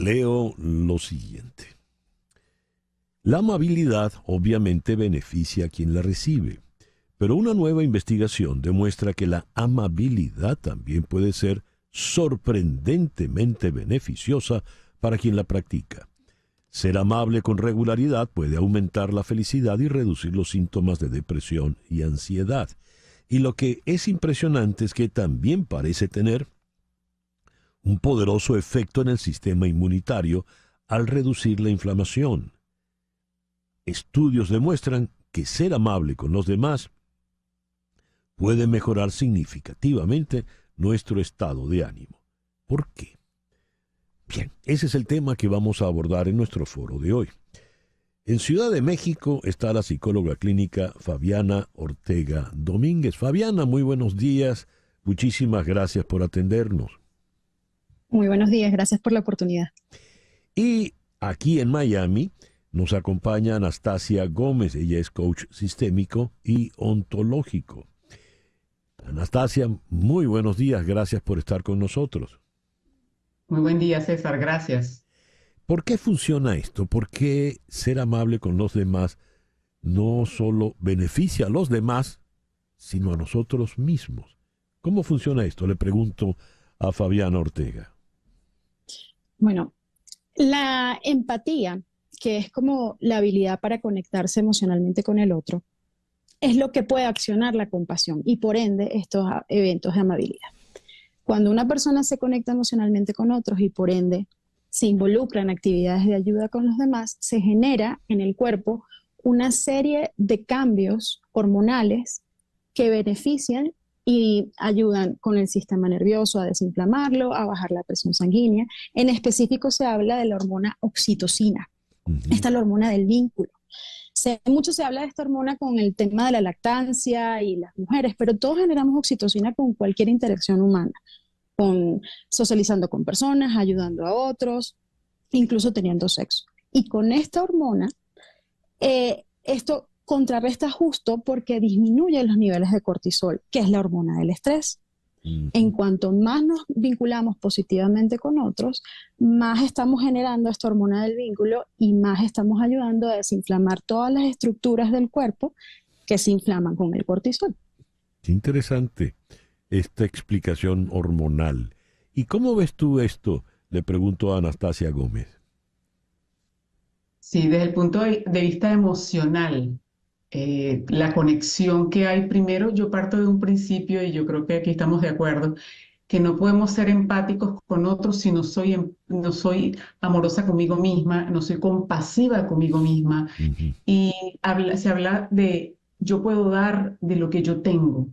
leo lo siguiente. La amabilidad obviamente beneficia a quien la recibe, pero una nueva investigación demuestra que la amabilidad también puede ser sorprendentemente beneficiosa para quien la practica. Ser amable con regularidad puede aumentar la felicidad y reducir los síntomas de depresión y ansiedad. Y lo que es impresionante es que también parece tener un poderoso efecto en el sistema inmunitario al reducir la inflamación. Estudios demuestran que ser amable con los demás puede mejorar significativamente nuestro estado de ánimo. ¿Por qué? Bien, ese es el tema que vamos a abordar en nuestro foro de hoy. En Ciudad de México está la psicóloga clínica Fabiana Ortega Domínguez. Fabiana, muy buenos días. Muchísimas gracias por atendernos. Muy buenos días, gracias por la oportunidad. Y aquí en Miami nos acompaña Anastasia Gómez. Ella es coach sistémico y ontológico. Anastasia, muy buenos días. Gracias por estar con nosotros. Muy buen día, César, gracias. ¿Por qué funciona esto? ¿Por qué ser amable con los demás no solo beneficia a los demás, sino a nosotros mismos? ¿Cómo funciona esto? Le pregunto a Fabiana Ortega. Bueno, la empatía, que es como la habilidad para conectarse emocionalmente con el otro, es lo que puede accionar la compasión y por ende estos eventos de amabilidad. Cuando una persona se conecta emocionalmente con otros y por ende se involucra en actividades de ayuda con los demás, se genera en el cuerpo una serie de cambios hormonales que benefician y ayudan con el sistema nervioso a desinflamarlo, a bajar la presión sanguínea. En específico se habla de la hormona oxitocina. Esta es la hormona del vínculo. Mucho se habla de esta hormona con el tema de la lactancia y las mujeres, pero todos generamos oxitocina con cualquier interacción humana, socializando con personas, ayudando a otros, incluso teniendo sexo. Y con esta hormona, esto contrarresta justo porque disminuye los niveles de cortisol, que es la hormona del estrés. En cuanto más nos vinculamos positivamente con otros, más estamos generando esta hormona del vínculo y más estamos ayudando a desinflamar todas las estructuras del cuerpo que se inflaman con el cortisol. Qué interesante esta explicación hormonal. ¿Y cómo ves tú esto? Le pregunto a Anastasia Gómez. Sí, desde el punto de vista emocional, la conexión que hay, primero yo parto de un principio y yo creo que aquí estamos de acuerdo, que no podemos ser empáticos con otros si no soy amorosa conmigo misma, no soy compasiva conmigo misma. Uh-huh, Y se habla de yo puedo dar de lo que yo tengo.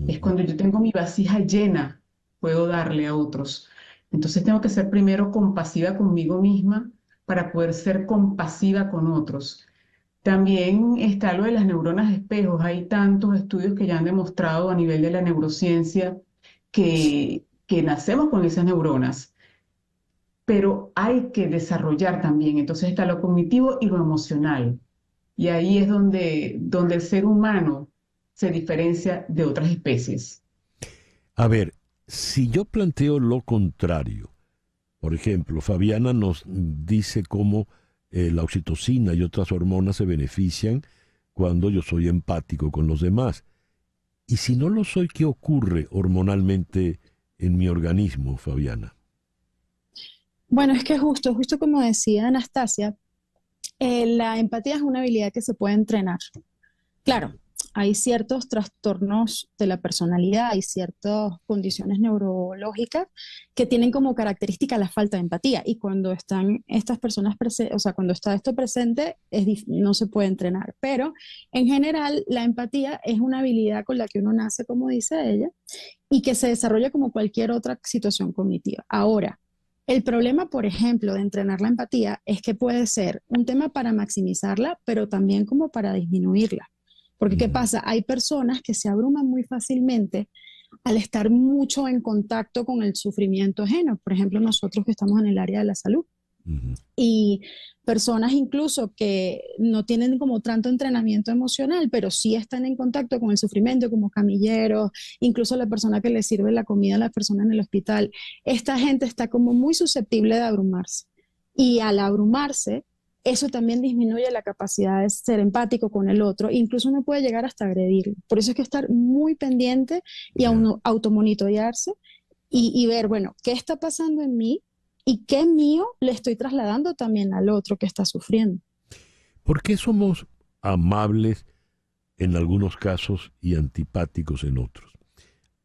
Es uh-huh. cuando yo tengo mi vasija llena, puedo darle a otros. Entonces tengo que ser primero compasiva conmigo misma para poder ser compasiva con otros. También está lo de las neuronas espejos. Hay tantos estudios que ya han demostrado a nivel de la neurociencia que nacemos con esas neuronas, pero hay que desarrollar también. Entonces está lo cognitivo y lo emocional. Y ahí es donde el ser humano se diferencia de otras especies. A ver, si yo planteo lo contrario, por ejemplo, Fabiana nos dice cómo la oxitocina y otras hormonas se benefician cuando yo soy empático con los demás. Y si no lo soy, ¿qué ocurre hormonalmente en mi organismo, Fabiana? Bueno, es que justo como decía Anastasia, la empatía es una habilidad que se puede entrenar. Claro, hay ciertos trastornos de la personalidad, hay ciertas condiciones neurológicas que tienen como característica la falta de empatía y cuando están estas personas presentes, o sea, cuando está esto presente, no se puede entrenar. Pero en general, la empatía es una habilidad con la que uno nace, como dice ella, y que se desarrolla como cualquier otra situación cognitiva. Ahora, el problema, por ejemplo, de entrenar la empatía es que puede ser un tema para maximizarla, pero también como para disminuirla. Porque, ¿qué Uh-huh, pasa? Hay personas que se abruman muy fácilmente al estar mucho en contacto con el sufrimiento ajeno. Por ejemplo, nosotros que estamos en el área de la salud. uh-huh. Y personas incluso que no tienen como tanto entrenamiento emocional, pero sí están en contacto con el sufrimiento, como camilleros, incluso la persona que le sirve la comida a la persona en el hospital. Esta gente está como muy susceptible de abrumarse. Y al abrumarse, eso también disminuye la capacidad de ser empático con el otro, incluso uno puede llegar hasta agredirlo. Por eso es que estar muy pendiente y Ya. automonitorearse y ver, bueno, qué está pasando en mí y qué mío le estoy trasladando también al otro que está sufriendo. ¿Por qué somos amables en algunos casos y antipáticos en otros?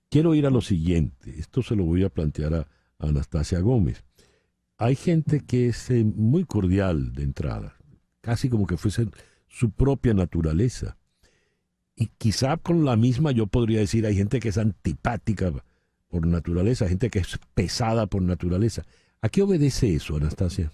Quiero ir a lo siguiente. Esto se lo voy a plantear a Anastasia Gómez. Hay gente que es muy cordial de entrada, casi como que fuese su propia naturaleza. Y quizá con la misma yo podría decir, hay gente que es antipática por naturaleza, gente que es pesada por naturaleza. ¿A qué obedece eso, Anastasia?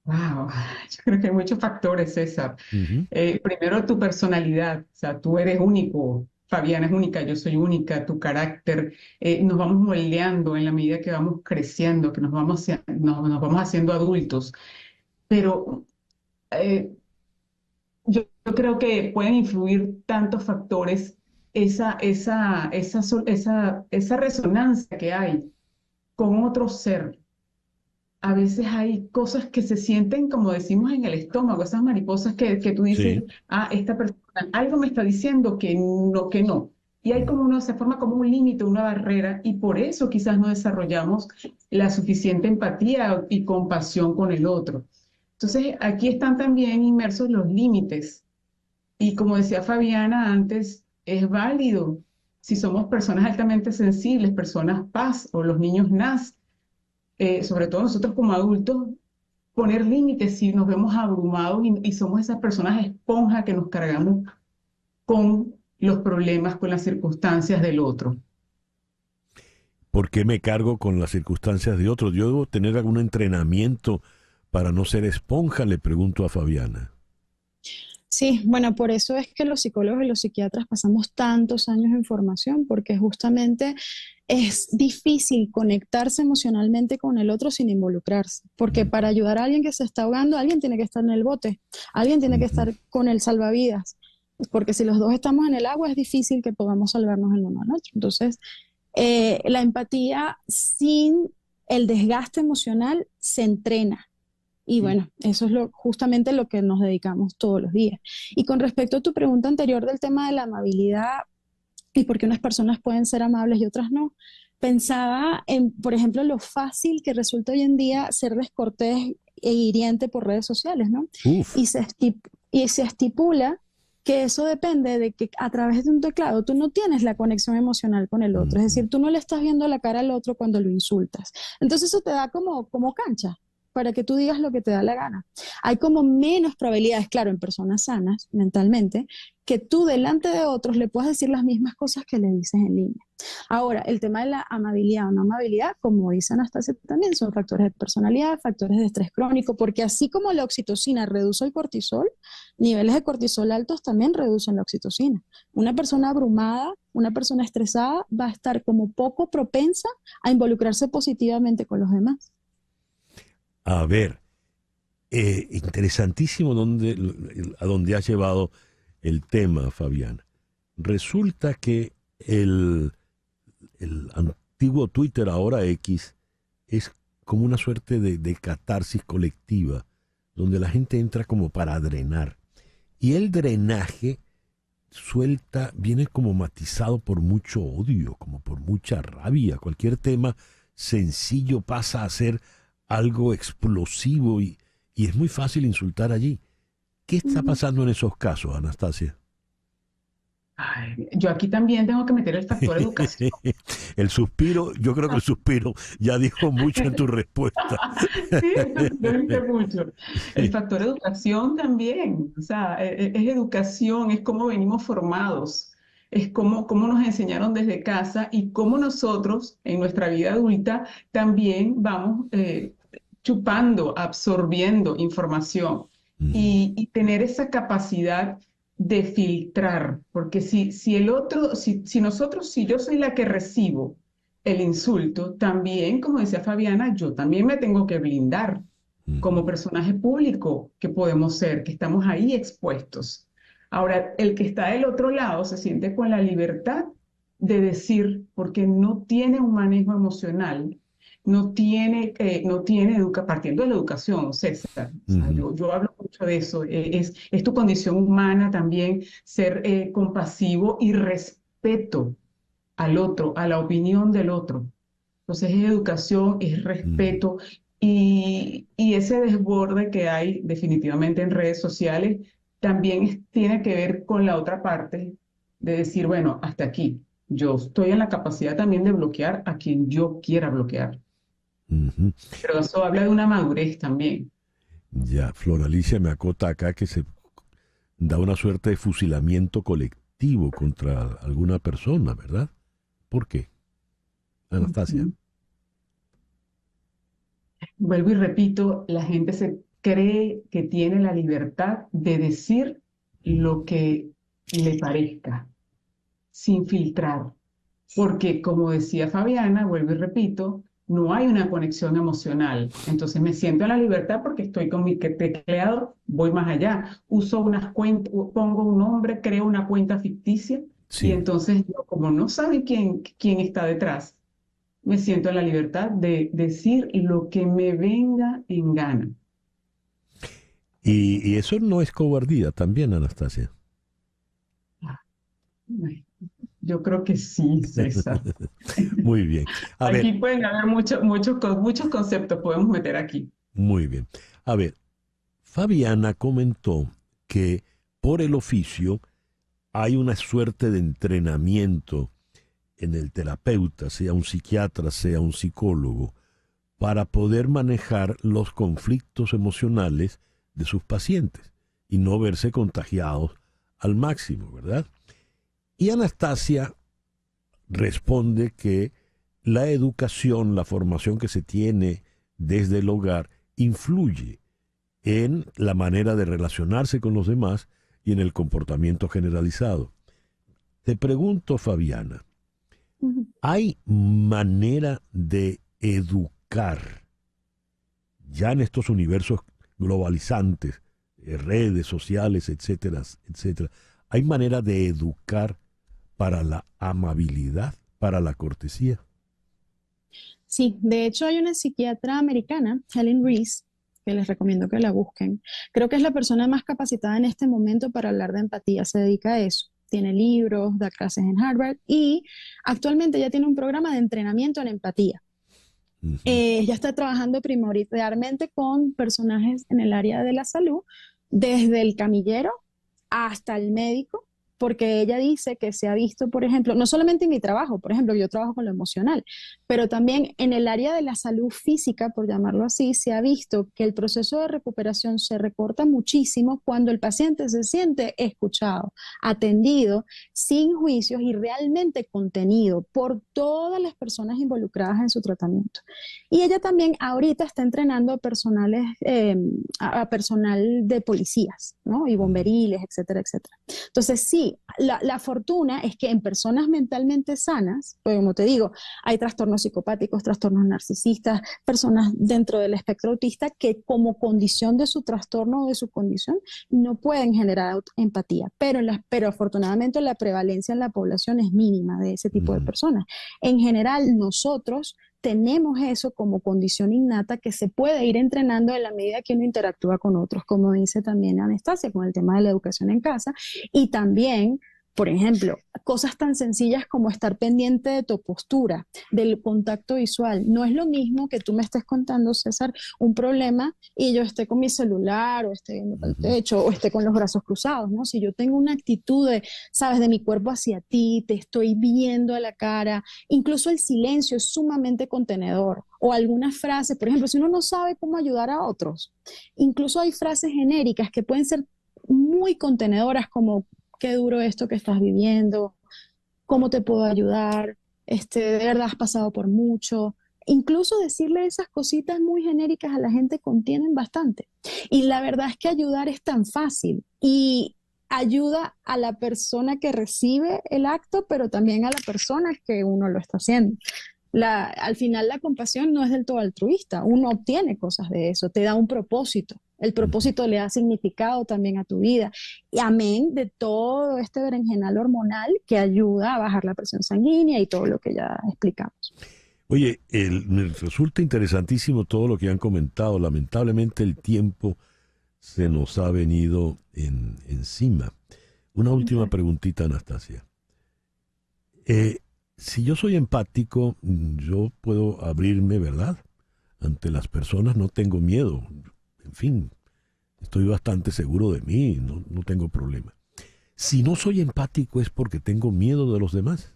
Wow, yo creo que hay muchos factores, César. Ujú. Primero, tu personalidad, o sea, tú eres único, Fabiana es única, yo soy única, tu carácter, nos vamos moldeando en la medida que vamos creciendo, que nos vamos haciendo adultos, pero eh, yo creo que pueden influir tantos factores, esa resonancia que hay con otro ser. A veces hay cosas que se sienten, como decimos, en el estómago, esas mariposas que tú dices, Sí. ah, esta persona, algo me está diciendo que no, que no. Y hay Mm. como se forma como un límite, una barrera, y por eso quizás no desarrollamos la suficiente empatía y compasión con el otro. Entonces, aquí están también inmersos los límites. Y como decía Fabiana antes, es válido si somos personas altamente sensibles, personas paz o los niños NAS, sobre todo nosotros como adultos, poner límites si nos vemos abrumados y somos esas personas esponja que nos cargamos con los problemas, con las circunstancias del otro. ¿Por qué me cargo con las circunstancias de otros? ¿Yo debo tener algún entrenamiento para no ser esponja? Le pregunto a Fabiana. Sí, bueno, por eso es que los psicólogos y los psiquiatras pasamos tantos años en formación, porque justamente es difícil conectarse emocionalmente con el otro sin involucrarse, porque Mm. para ayudar a alguien que se está ahogando, alguien tiene que estar en el bote, alguien tiene que Ujú. estar con el salvavidas, porque si los dos estamos en el agua es difícil que podamos salvarnos el uno al otro. Entonces, la empatía sin el desgaste emocional se entrena. Y Sí. bueno, eso es justamente lo que nos dedicamos todos los días. Y con respecto a tu pregunta anterior del tema de la amabilidad y por qué unas personas pueden ser amables y otras no, pensaba en, por ejemplo, lo fácil que resulta hoy en día ser descortés e hiriente por redes sociales, ¿no? Uf. Y se estipula que eso depende de que a través de un teclado tú no tienes la conexión emocional con el otro, es Ujú. decir, tú no le estás viendo la cara al otro cuando lo insultas. Entonces eso te da como cancha para que tú digas lo que te da la gana. Hay como menos probabilidades, claro, en personas sanas mentalmente, que tú delante de otros le puedas decir las mismas cosas que le dices en línea. Ahora, el tema de la amabilidad o no amabilidad, como dice Anastasia también, son factores de personalidad, factores de estrés crónico, porque así como la oxitocina reduce el cortisol, niveles de cortisol altos también reducen la oxitocina. Una persona abrumada, una persona estresada va a estar como poco propensa a involucrarse positivamente con los demás. A ver, interesantísimo a dónde has llevado el tema, Fabián. Resulta que el antiguo Twitter, ahora X, es como una suerte de catarsis colectiva, donde la gente entra como para drenar. Y el drenaje viene como matizado por mucho odio, como por mucha rabia. Cualquier tema sencillo pasa a ser algo explosivo y es muy fácil insultar allí. ¿Qué está pasando en esos casos, Anastasia? Ay, yo aquí también tengo que meter el factor educación. El suspiro, yo creo que el suspiro ya dijo mucho en tu respuesta. Sí, lo dije mucho. El factor educación también, o sea, es educación, es cómo venimos formados, es cómo nos enseñaron desde casa y cómo nosotros en nuestra vida adulta también vamos chupando, absorbiendo información Mm. y tener esa capacidad de filtrar, porque si el otro, si yo soy la que recibo el insulto, también, como decía Fabiana, yo también me tengo que blindar como Ujú. personaje público que podemos ser, que estamos ahí expuestos. Ahora, el que está del otro lado se siente con la libertad de decir, porque no tiene un manejo emocional, partiendo de la educación, César. O sea, Ujú, yo hablo mucho de eso. Es tu condición humana también ser compasivo y respeto al otro, a la opinión del otro. Entonces es educación, es ujú. respeto y ese desborde que hay definitivamente en redes sociales también tiene que ver con la otra parte de decir, bueno, hasta aquí. Yo estoy en la capacidad también de bloquear a quien yo quiera bloquear. Ujú. Pero eso habla de una madurez también. Ya, Flor Alicia me acota acá que se da una suerte de fusilamiento colectivo contra alguna persona, ¿verdad? ¿Por qué, Anastasia? Ujú. Vuelvo y repito, la gente se cree que tiene la libertad de decir Mm, lo que le parezca, sin filtrar. Porque, como decía Fabiana, vuelvo y repito, no hay una conexión emocional. Entonces me siento en la libertad porque estoy con mi tecleado, voy más allá. Uso unas cuentas, pongo un nombre, creo una cuenta ficticia y sí. entonces yo, como no sabe quién está detrás, me siento en la libertad de decir lo que me venga en gana. Y eso no es cobardía también, Anastasia. Ah, bueno, yo creo que sí, César. Muy bien. A ver, Aquí pueden haber muchos conceptos, podemos meter aquí. muy bien. A ver, Fabiana comentó que por el oficio hay una suerte de entrenamiento en el terapeuta, sea un psiquiatra, sea un psicólogo, para poder manejar los conflictos emocionales de sus pacientes y no verse contagiados al máximo, ¿verdad? Y Anastasia responde que la educación, la formación que se tiene desde el hogar, influye en la manera de relacionarse con los demás y en el comportamiento generalizado. Te pregunto, Fabiana, Ujú. ¿hay manera de educar ya en estos universos globalizantes, redes sociales, etcétera, etcétera? ¿Hay manera de educar para la amabilidad, para la cortesía? Sí, de hecho hay una psiquiatra americana, Helen Reese, que les recomiendo que la busquen. Creo que es la persona más capacitada en este momento para hablar de empatía, se dedica a eso. Tiene libros, da clases en Harvard y actualmente ya tiene un programa de entrenamiento en empatía. Ujú, Ya está trabajando primordialmente con personajes en el área de la salud, desde el camillero hasta el médico, porque ella dice que se ha visto, por ejemplo, no solamente en mi trabajo, por ejemplo, yo trabajo con lo emocional, pero también en el área de la salud física, por llamarlo así, se ha visto que el proceso de recuperación se recorta muchísimo cuando el paciente se siente escuchado, atendido, sin juicios y realmente contenido por todas las personas involucradas en su tratamiento. Y ella también ahorita está entrenando a personales, a personal de policías, ¿no? Y ujú, bomberiles, etcétera, etcétera. Entonces, sí, la fortuna es que en personas mentalmente sanas, pues como te digo, hay trastornos psicopáticos, trastornos narcisistas, personas dentro del espectro autista que como condición de su trastorno o de su condición no pueden generar empatía, pero afortunadamente la prevalencia en la población es mínima de ese tipo de ujú. personas. En general, nosotros tenemos eso como condición innata que se puede ir entrenando en la medida que uno interactúa con otros, como dice también Anastasia, con el tema de la educación en casa, y también, por ejemplo, cosas tan sencillas como estar pendiente de tu postura, del contacto visual. No es lo mismo que tú me estés contando, César, un problema y yo esté con mi celular o esté viendo para el Ujú, techo o esté con los brazos cruzados, ¿no? Si yo tengo una actitud de, sabes, de mi cuerpo hacia ti, te estoy viendo a la cara, incluso el silencio es sumamente contenedor. O algunas frases, por ejemplo, si uno no sabe cómo ayudar a otros, incluso hay frases genéricas que pueden ser muy contenedoras como qué duro esto que estás viviendo, cómo te puedo ayudar, de verdad has pasado por mucho. Incluso decirle esas cositas muy genéricas a la gente contienen bastante. Y la verdad es que ayudar es tan fácil y ayuda a la persona que recibe el acto, pero también a la persona que uno lo está haciendo. Al final la compasión no es del todo altruista, uno obtiene cosas de eso, te da un propósito, el ujú. propósito le da significado también a tu vida, y amén de todo este berenjenal hormonal que ayuda a bajar la presión sanguínea y todo lo que ya explicamos. Oye, me resulta interesantísimo todo lo que han comentado. Lamentablemente el tiempo se nos ha venido encima. Una última preguntita, Anastasia. Si yo soy empático, yo puedo abrirme, ¿verdad? Ante las personas, no tengo miedo. En fin, estoy bastante seguro de mí, no tengo problema. Si no soy empático es porque tengo miedo de los demás.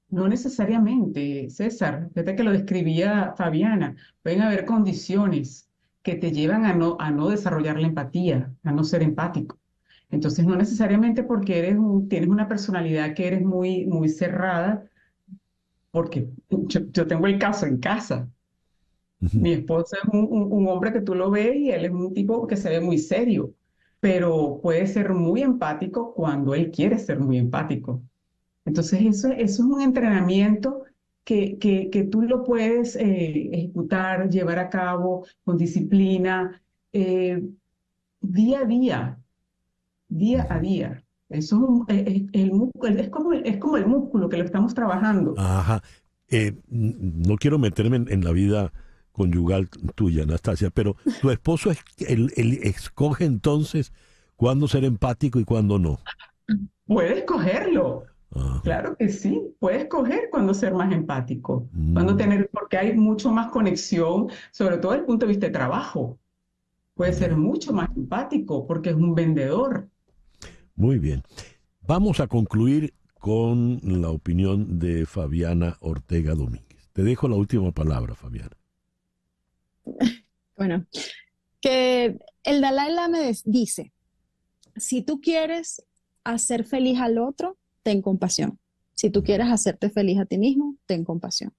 No necesariamente, César. Fíjate que lo describía Fabiana. Pueden haber condiciones que te llevan a no desarrollar la empatía, a no ser empático. Entonces, no necesariamente porque tienes una personalidad que eres muy, muy cerrada, porque yo tengo el caso en casa. Mi esposo es un hombre que tú lo ves y él es un tipo que se ve muy serio, pero puede ser muy empático cuando él quiere ser muy empático. Entonces, eso es un entrenamiento que tú lo puedes ejecutar, llevar a cabo con disciplina, día a día, día a día. Eso es como el músculo que lo estamos trabajando. Ajá. No quiero meterme en la vida conyugal tuya, Anastasia, pero tu esposo él escoge entonces cuándo ser empático y cuándo no. Puedes cogerlo. Ajá. Claro que sí, puedes escoger cuándo ser más empático, Mm, porque hay mucho más conexión, sobre todo desde el punto de vista de trabajo. Puede ser ya. mucho más empático porque es un vendedor. Muy bien. Vamos a concluir con la opinión de Fabiana Ortega Domínguez. Te dejo la última palabra, Fabiana. Bueno, que el Dalai Lama dice, si tú quieres hacer feliz al otro, ten compasión. Si tú quieres hacerte feliz a ti mismo, ten compasión.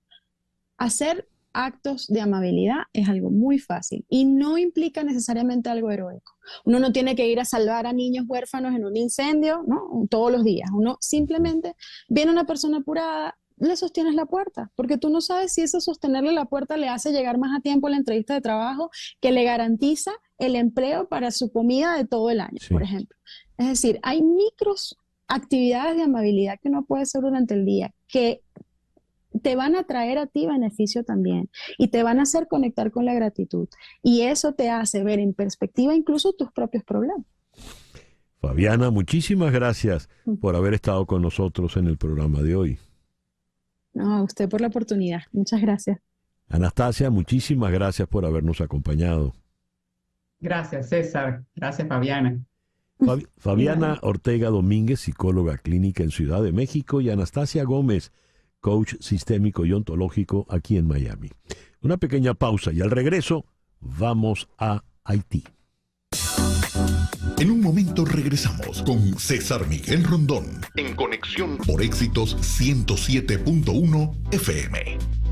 Hacer actos de amabilidad es algo muy fácil y no implica necesariamente algo heroico. Uno no tiene que ir a salvar a niños huérfanos en un incendio, ¿no? Todos los días. Uno simplemente viene una persona apurada, le sostienes la puerta, porque tú no sabes si eso sostenerle la puerta le hace llegar más a tiempo a la entrevista de trabajo, que le garantiza el empleo para su comida de todo el año, Sí. por ejemplo. Es decir, hay micros actividades de amabilidad que uno puede hacer durante el día que te van a traer a ti beneficio también y te van a hacer conectar con la gratitud. Y eso te hace ver en perspectiva incluso tus propios problemas. Fabiana, muchísimas gracias por haber estado con nosotros en el programa de hoy. No, a usted por la oportunidad. Muchas gracias. Anastasia, muchísimas gracias por habernos acompañado. Gracias, César. Gracias, Fabiana. Fabiana Ortega Domínguez, psicóloga clínica en Ciudad de México, y Anastasia Gómez, coach sistémico y ontológico aquí en Miami. Una pequeña pausa y al regreso vamos a Haití. En un momento regresamos con César Miguel Rondón en Conexión por Éxitos 107.1 FM.